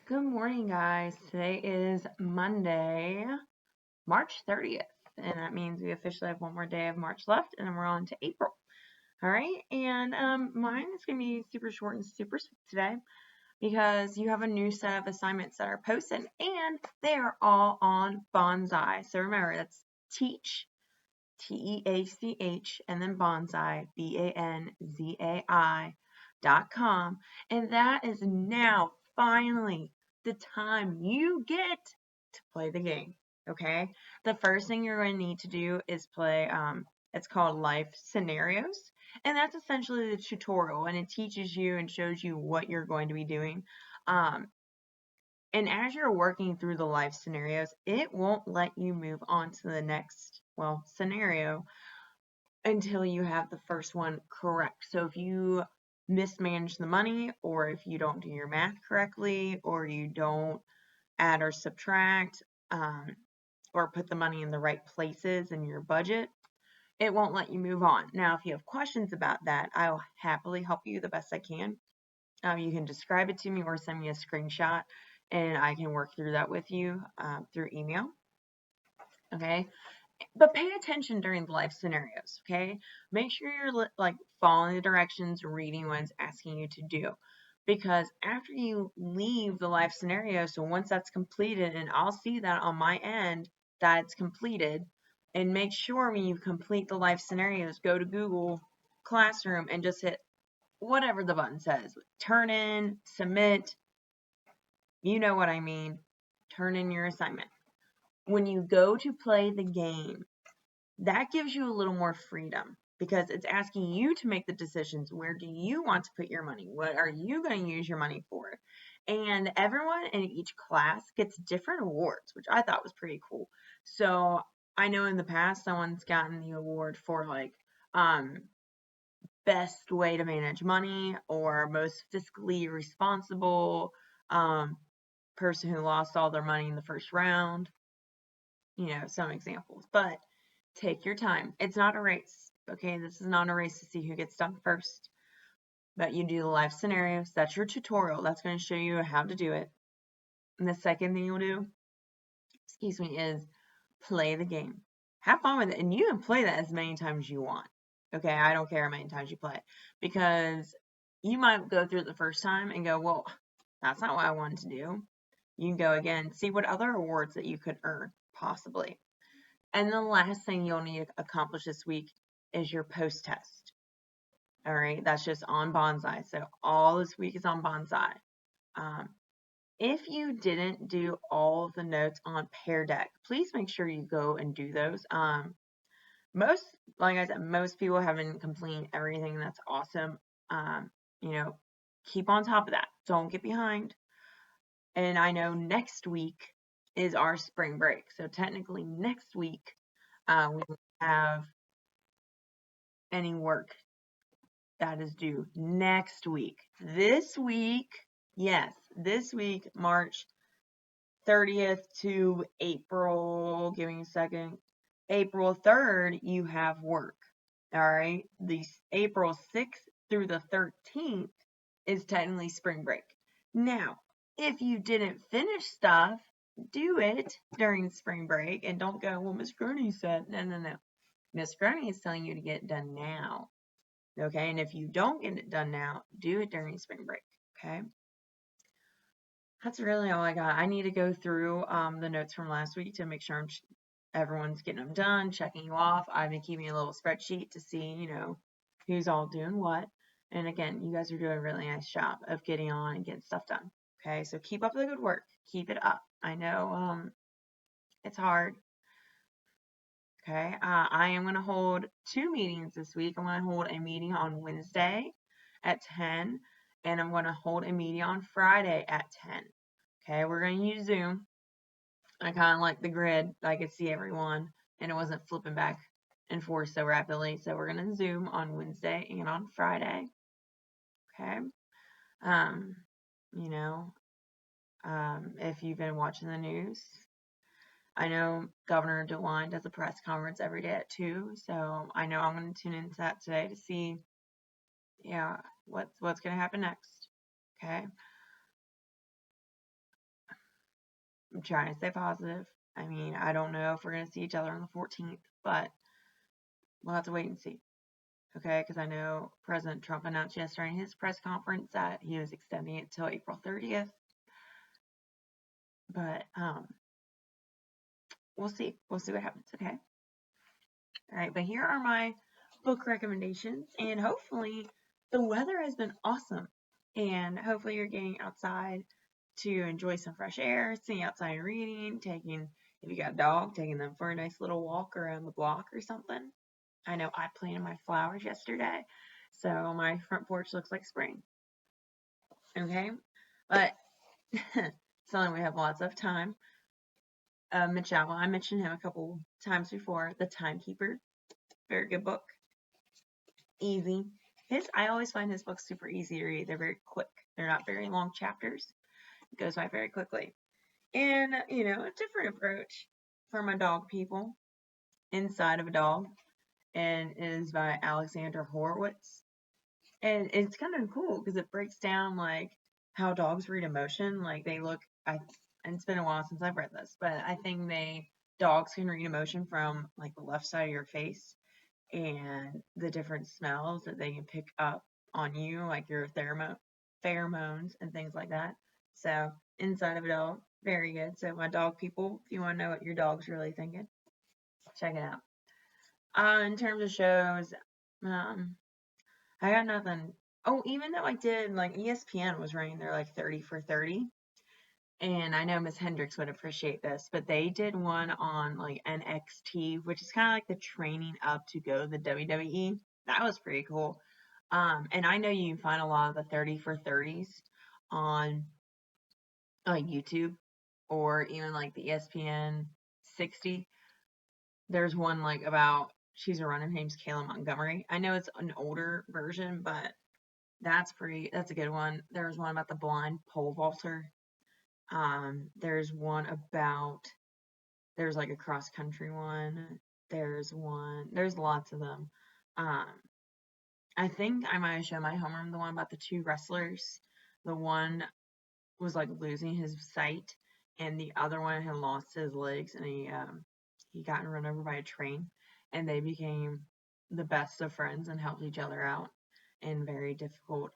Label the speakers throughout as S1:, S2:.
S1: Good morning, guys. Today is Monday, March 30th, and that means we officially have one more day of March left, and then we're on to April. All right, and mine is going to be super short and super sweet today because you have a new set of assignments that are posted, and they are all on Bonsai. So remember, that's teach, TEACH, and then Bonsai, BANZAI.com, and that is now finally the time you get to play the game. Okay, the first thing you're going to need to do is play. It's called Life Scenarios, and that's essentially the tutorial, and it teaches you and shows you what you're going to be doing. Um, and as you're working through the life scenarios, it won't let you move on to the next, scenario until you have the first one correct. So if you mismanage the money, or if you don't do your math correctly, or you don't add or subtract, or put the money in the right places in your budget, it won't let you move on. Now, if you have questions about that, I'll happily help you the best I can. You can describe it to me or send me a screenshot, and I can work through that with you through email. Okay. But pay attention during the life scenarios, okay? Make sure you're following the directions, reading what it's asking you to do. Because after you leave the life scenario, so once that's completed, and I'll see that on my end that it's completed, and make sure when you complete the life scenarios, go to Google Classroom and just hit whatever the button says. Turn in, submit, you know what I mean. Turn in your assignment. When you go to play the game, that gives you a little more freedom because it's asking you to make the decisions. Where do you want to put your money? What are you going to use your money for? And everyone in each class gets different awards, which I thought was pretty cool. So I know in the past someone's gotten the award for best way to manage money or most fiscally responsible person who lost all their money in the first round. Some examples. But take your time. It's not a race, okay? This is not a race to see who gets done first. But you do the life scenarios. That's your tutorial. That's going to show you how to do it. And the second thing you'll do, is play the game. Have fun with it. And you can play that as many times as you want. Okay, I don't care how many times you play it. Because you might go through it the first time and go, well, that's not what I wanted to do. You can go again, see what other awards that you could earn, possibly. And the last thing you'll need to accomplish this week is your post-test. All right, that's just on Bonsai. So all this week is on Bonsai. If you didn't do all of the notes on Pear Deck, please make sure you go and do those. Like I said, most people haven't completed everything. That's awesome. Keep on top of that. Don't get behind. And I know next week is our spring break. So technically next week, we won't have any work that is due next week. This week, March 30th to April, give me a second, April 3rd, you have work. All right. The April 6th through the 13th is technically spring break. Now, if you didn't finish stuff, do it during spring break and don't go, well, Miss Gurney said, no. Miss Gurney is telling you to get it done now. Okay, and if you don't get it done now, do it during spring break. Okay, that's really all I got. I need to go through the notes from last week to make sure everyone's getting them done, checking you off. I've been keeping a little spreadsheet to see, who's all doing what. And again, you guys are doing a really nice job of getting on and getting stuff done. Okay, so keep up the good work. Keep it up. I know it's hard. Okay, I am going to hold 2 meetings this week. I'm going to hold a meeting on Wednesday at 10, and I'm going to hold a meeting on Friday at 10. Okay, we're going to use Zoom. I kind of like the grid. I could see everyone, and it wasn't flipping back and forth so rapidly. So we're going to Zoom on Wednesday and on Friday. Okay. If you've been watching the news, I know Governor DeWine does a press conference every day at 2, so I know I'm going to tune into that today to see, what's going to happen next. Okay. I'm trying to stay positive. I mean, I don't know if we're going to see each other on the 14th, but we'll have to wait and see. Okay, because I know President Trump announced yesterday in his press conference that he was extending it till April 30th. But we'll see. We'll see what happens, okay? All right, but here are my book recommendations, and hopefully the weather has been awesome, and hopefully you're getting outside to enjoy some fresh air, sitting outside and reading, if you got a dog, taking them for a nice little walk around the block or something. I know I planted my flowers yesterday, so my front porch looks like spring. Okay, but something we have lots of time. Mitch Albom, I mentioned him a couple times before. The Timekeeper, very good book. Easy. I always find his books super easy to read. They're very quick. They're not very long chapters. It goes by very quickly. And, a different approach for my dog people. Inside of a Dog. And it is by Alexandra Horowitz. And it's kind of cool because it breaks down, like, how dogs read emotion. Like, and it's been a while since I've read this, but I think dogs can read emotion from, like, the left side of your face. And the different smells that they can pick up on you, like your pheromones and things like that. So, Inside of a Dog, very good. So, my dog people, if you want to know what your dog's really thinking, check it out. In terms of shows, I got nothing. Oh, even though I did, like, ESPN was running their, like, 30 for 30. And I know Miss Hendricks would appreciate this, but they did one on, like, NXT, which is kind of like the training up to go to the WWE. That was pretty cool. And I know you can find a lot of the 30 for 30s on YouTube or even like the ESPN 60. There's one like about she's a runner, her name's Kayla Montgomery. I know it's an older version, but that's a good one. There's one about the blind pole vaulter. There's one about there's like a cross country one. There's lots of them. I think I might have shown my homeroom the one about the two wrestlers. The one was like losing his sight, and the other one had lost his legs, and he got run over by a train, and they became the best of friends and helped each other out in very difficult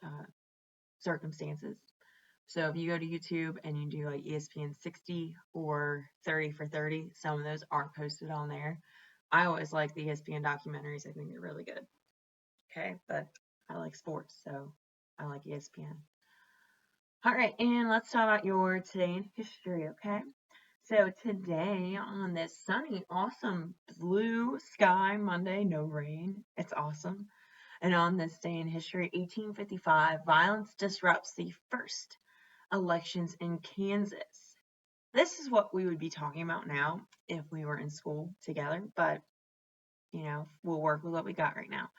S1: circumstances. So if you go to YouTube and you do like ESPN 60 or 30 for 30, some of those are posted on there. I always like the ESPN documentaries. I think they're really good. Okay, but I like sports, so I like ESPN. All right, and let's talk about your today in history, okay? So today on this sunny, awesome blue sky Monday, no rain. It's awesome. And on this day in history, 1855, violence disrupts the first elections in Kansas. This is what we would be talking about now if we were in school together, but we'll work with what we got right now.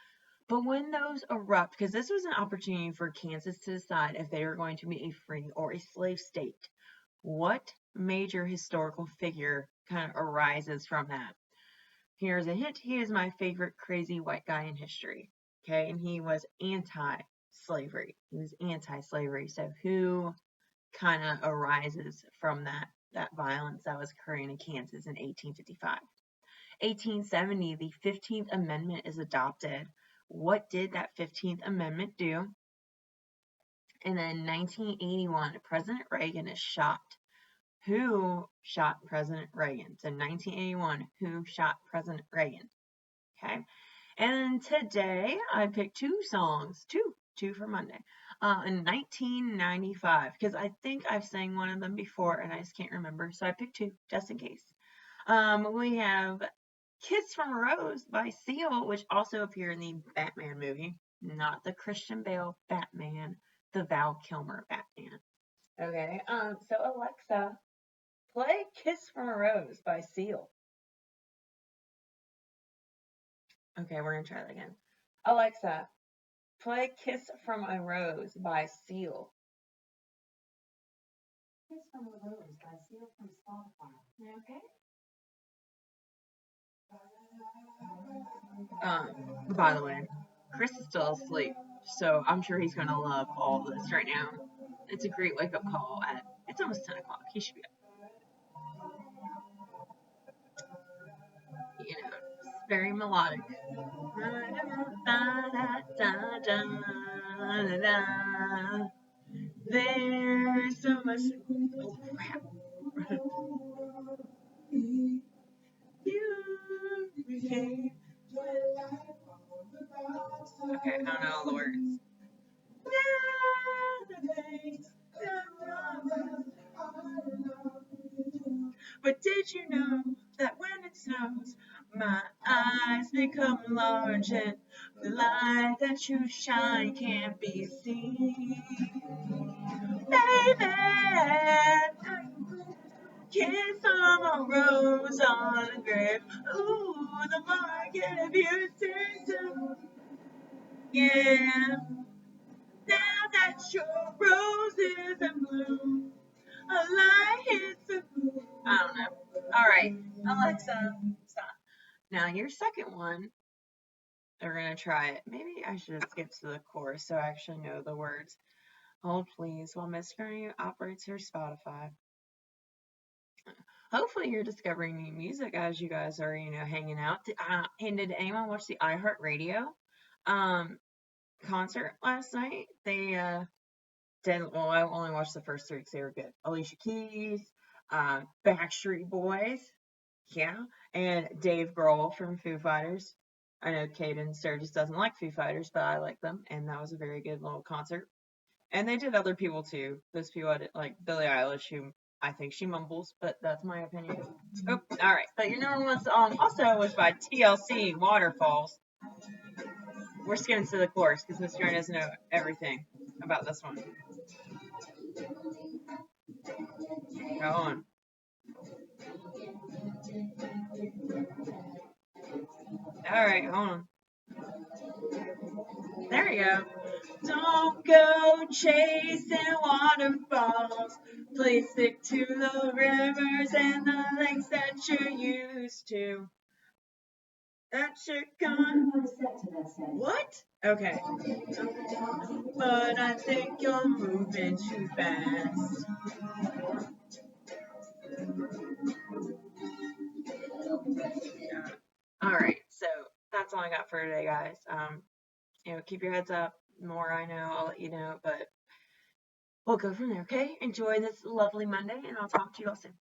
S1: But when those erupt, because this was an opportunity for Kansas to decide if they were going to be a free or a slave state, what major historical figure kind of arises from that? Here's a hint. He is my favorite crazy white guy in history. Okay, and he was anti-slavery. So who kind of arises from that violence that was occurring in Kansas in 1855? 1870, the 15th Amendment is adopted. What did that 15th Amendment do? And then 1981, President Reagan is shot. Who shot President Reagan? So 1981, who shot President Reagan? Okay. And today I picked two songs, two for Monday, in 1995, because I think I've sang one of them before and I just can't remember. So I picked two just in case. We have Kiss from a Rose by Seal, which also appeared in the Batman movie, not the Christian Bale Batman, the Val Kilmer Batman. Okay, so Alexa, play Kiss from a Rose by Seal. Okay, we're gonna try that again. Alexa, play Kiss from a Rose by Seal. Kiss from a Rose by Seal from Spotify. Okay. By the way, Chris is still asleep, so I'm sure he's gonna love all of this right now. It's a great wake up call it's almost 10 o'clock. He should be up. You know, it's very melodic. There's so much. Oh crap! You became. Okay, I don't know all the words. But did you know that when it snows, my eyes become large and the light that you shine can't be seen? Baby, kiss on a rose on a grave. Ooh, the market of your tattoo. Yeah, now that your rose is in bloom, a light hits the moon. I don't know. All right, Alexa, stop. Now your second one, we're gonna try it. Maybe I should skip to the chorus so I actually know the words. Hold please while Miss Kearney operates her Spotify. Hopefully you're discovering new music as you guys are, hanging out. And did anyone watch the iHeartRadio concert last night? They did. Well, I only watched the first three because they were good. Alicia Keys, Backstreet Boys, yeah, and Dave Grohl from Foo Fighters. I know Caden Sturgis doesn't like Foo Fighters, but I like them, and that was a very good little concert. And they did other people too. Those people I did, like Billie Eilish, who I think she mumbles, but that's my opinion. Oh, all right. But your number one song also was by TLC, Waterfalls. We're skimming to the chorus because Mr. Aaron doesn't know everything about this one. Go on. All right, hold on. There you go. Don't go chasing waterfalls. Please stick to the rivers and the lakes that you're used to. That you're gone. What? Okay. But I think you're moving too fast. Yeah. All right. So that's all I got for today, guys. Keep your heads up. The more I know, I'll let you know. But we'll go from there. Okay. Enjoy this lovely Monday, and I'll talk to you all soon.